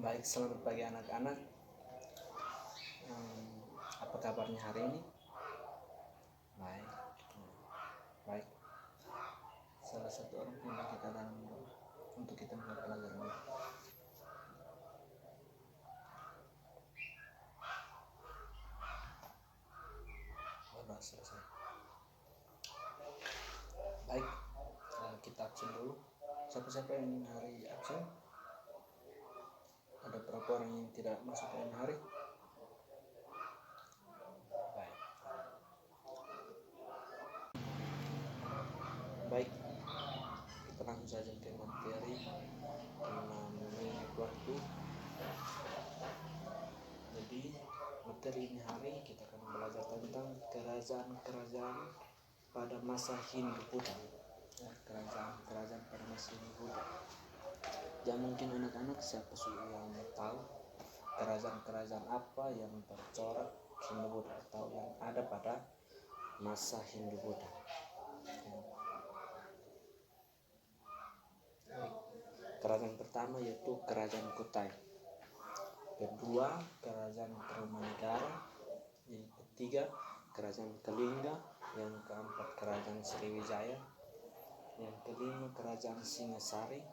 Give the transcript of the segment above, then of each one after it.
Baik, selamat pagi anak-anak. Apa kabarnya hari ini? Baik. Baik. Salah satu orang pimpin kita dalam doa untuk kita mulai pelajaran ini. Sudah selesai. Baik, kita absen dulu. Siapa-siapa yang hari absen? Ada berapa orang yang tidak masuk ke hari? Baik. Baik, kita langsung saja ke materi 6 menit waktu. Jadi materi ini hari kita akan belajar tentang kerajaan-kerajaan pada masa Hindu Buddha. Kerajaan pada masa Hindu Buddha. Ya mungkin anak-anak siapa yang tahu kerajaan-kerajaan apa yang tercorak Hindu Buddha atau yang ada pada masa Hindu Buddha. Kerajaan pertama yaitu Kerajaan Kutai. Kedua, Kerajaan Tarumanegara. Yang ketiga, Kerajaan Kalingga. Yang keempat, Kerajaan Sriwijaya. Yang kelima, Kerajaan Singasari.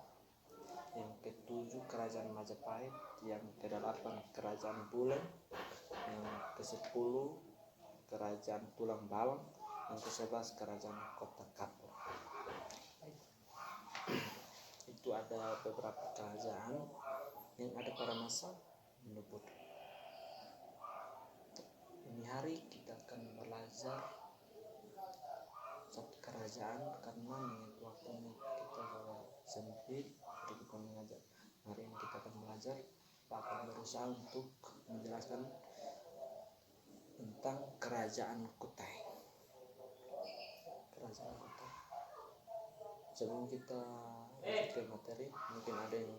Yang ketujuh, Kerajaan Majapahit. Yang kedelapan, Kerajaan Bulan. Yang kesepuluh, Kerajaan Tulang Bawang. Yang ke-11, Kerajaan Kota Kapur. Itu ada beberapa kerajaan yang ada pada masa Hindu Buddha. Ini hari kita akan belajar satu kerajaan karena mengingat waktunya kita sempit untuk kita mengajar. Hari ini kita akan belajar, akan berusaha untuk menjelaskan tentang Kerajaan Kutai. Kerajaan Kutai. Sebelum kita lanjut ke materi, mungkin ada yang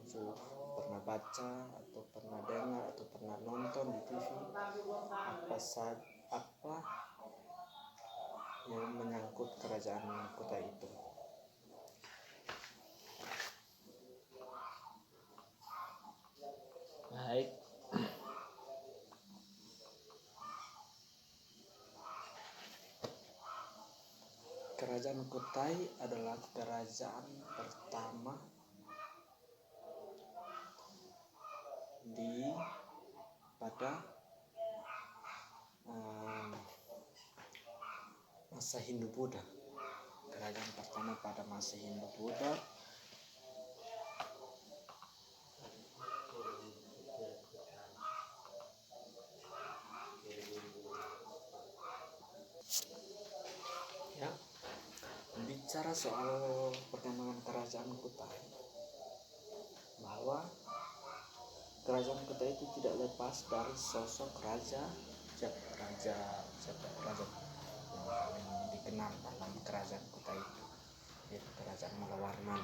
pernah baca atau pernah dengar atau pernah nonton di TV apa yang menyangkut Kerajaan Kutai itu. Baik. Kerajaan Kutai adalah kerajaan pertama pada masa Hindu Buddha. Kerajaan pertama pada masa Hindu Buddha ya. Bicara soal perkembangan Kerajaan Kutai, bahwa Kerajaan Kutai itu tidak lepas dari sosok raja yang paling dikenal dalam Kerajaan Kutai itu, yaitu Kerajaan Malawarman.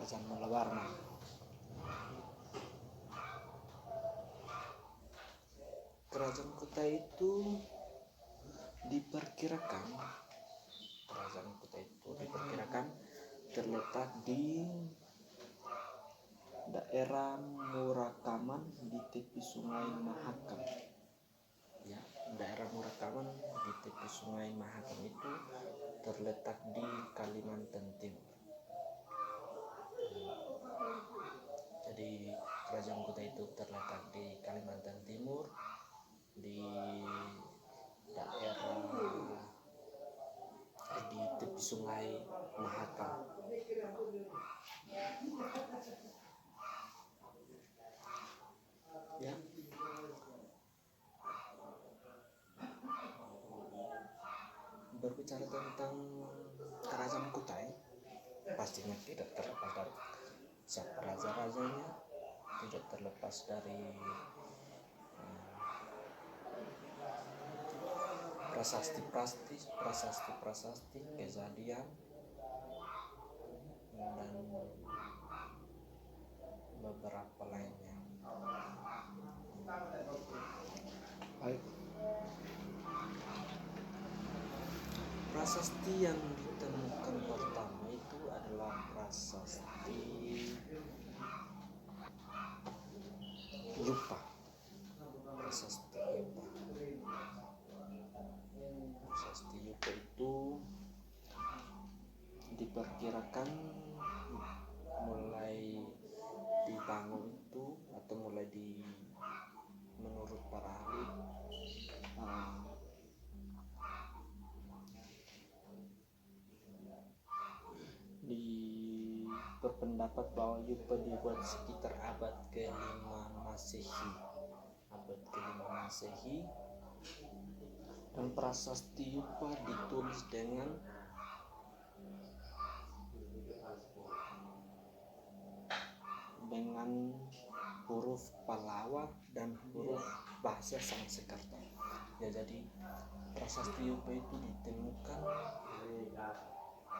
Kerajaan Malawarman. Kerajaan Kutai itu diperkirakan terletak di daerah Murakaman di tepi Sungai Mahakam. Ya, daerah Murakaman di tepi Sungai Mahakam itu terletak di Kalimantan Timur. Jadi Kerajaan Kutai itu terletak di Kalimantan Timur, di daerah di tepi Sungai Mahakam. Ya. Berbicara tentang Kerajaan Kutai, pastinya tidak terlepas dari siapa raja-rajanya, tidak terlepas dari prasasti, kejadian, dan beberapa lainnya. Baik. Prasasti yang ditemukan pertama itu adalah prasasti Yupa. Prasasti Yupa itu diperkirakan mulai dibangun itu atau mulai menurut para ahli berpendapat bahwa Yupa dibuat sekitar abad ke-5 Masehi. Dan prasasti Yupa ditulis dengan huruf Pallawa dan huruf bahasa Sanskerta. Ya, jadi prasasti Yupa itu ditemukan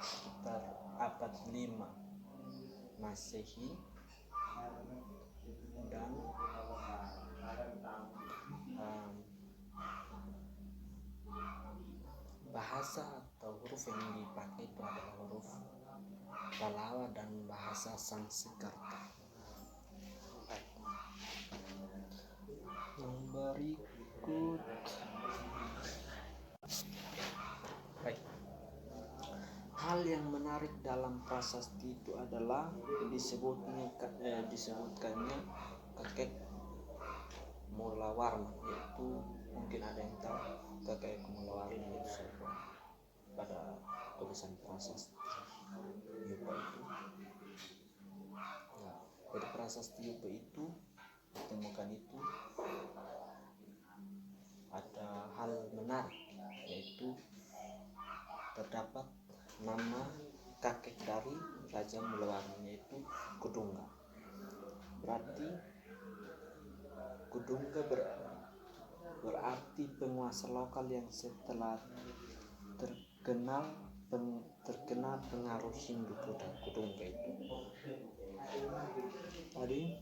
sekitar abad 5 Masehi dan bahasa atau huruf yang dipakai itu adalah huruf Pallawa dan bahasa Sanskerta. Yang berikut, hal yang menarik dalam prasasti itu adalah disebutkannya kakek Mulawarman, yaitu mungkin ada yang tahu kakek Mulawarman itu pada tulisan prasasti Yupa itu. Dari prasasti Yupa itu ditemukan itu ada hal menarik, yaitu terdapat nama kakek dari Raja Mulawarman, yaitu Kudungga. Berarti Kudungga berarti penguasa lokal yang setelah terkena pengaruh Hindu Buddha. Kudungga itu tadi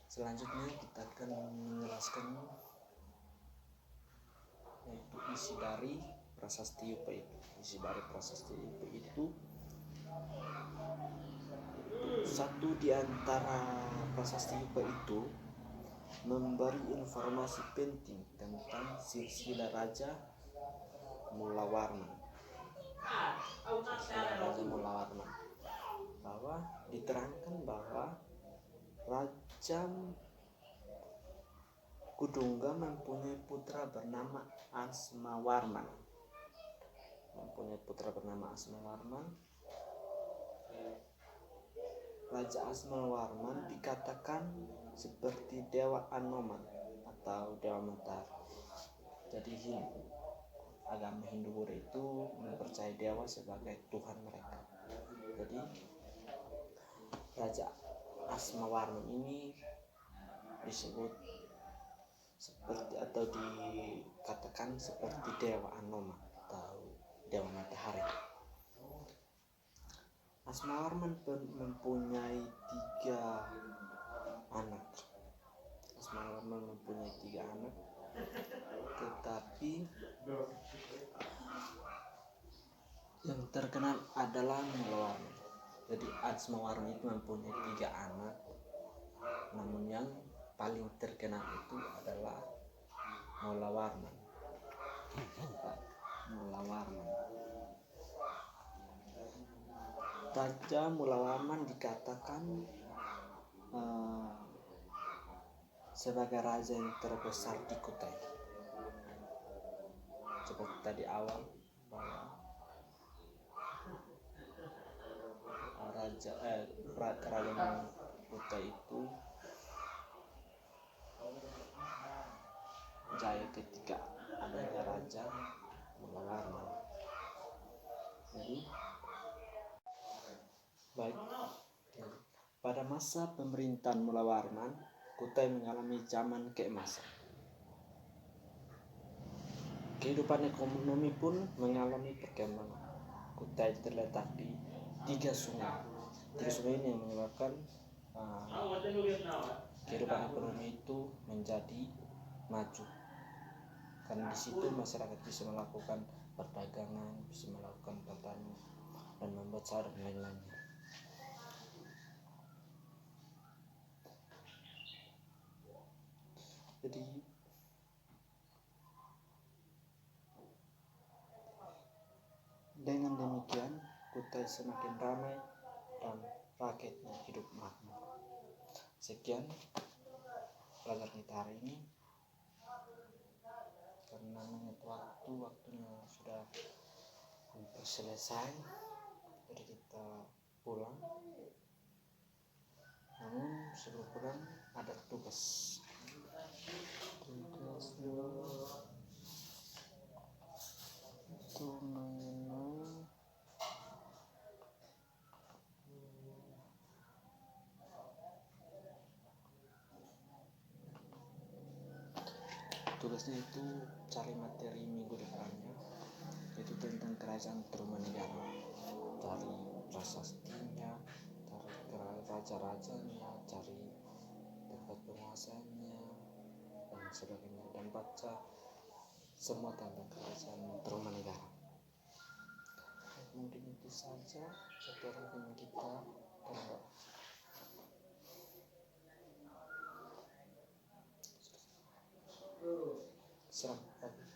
selanjutnya kita akan menjelaskan yaitu isi dari prasasti Yupa itu. Isi dari prasasti Yupa itu satu di antara prasasti Yupa itu memberi informasi penting tentang silsilah Raja Mulawarman. Bahwa diterangkan bahwa Raja Kudungga mempunyai putra bernama Asmawarman. Raja Asmawarman dikatakan seperti Dewa Anoman atau Dewa Matahari. Jadi agama Hindu Buddha itu mempercayai dewa sebagai Tuhan mereka. Jadi Raja Asmawarman ini disebut seperti atau dikatakan seperti Dewa Anoman atau Dewa Matahari. Asmawarman mempunyai 3 anak. Tetapi yang terkenal adalah Mulawarman. Jadi Asmawarman itu mempunyai 3 anak, namun yang paling terkenal itu adalah Mulawarman. Raja Mulawarman dikatakan sebagai raja yang terbesar di Kutai. Seperti tadi awal bahwa kerajaan Kutai itu jaya ketika adanya Raja Mulawarman. Jadi pada masa pemerintahan Mulawarman, Kutai mengalami zaman keemasan. Kehidupan ekonomi pun mengalami perkembangan. Kutai terletak di 3 sungai. 3 sungai ini yang menyebabkan kehidupan ekonomi itu menjadi maju, karena di situ masyarakat bisa melakukan perdagangan, bisa melakukan pertanian dan membuat sawah dan lain-lainnya. Jadi dengan demikian Kutai semakin ramai dan rakyatnya hidup makmur. Sekian pelajaran kita hari ini. Karena mengingat waktunya sudah hampir selesai, jadi kita pulang. Namun sebelum pulang ada tugasnya itu mengenai tugasnya itu cari materi minggu depannya, yaitu tentang kerajaan Tarumanegara. Cari prasastinya, cari raja-rajanya, cari tempat penguasanya dan sebagainya, dan baca semua tentang kerajaan Tarumanegara. Mungkin itu saja pelajaran kita. Selamat pagi.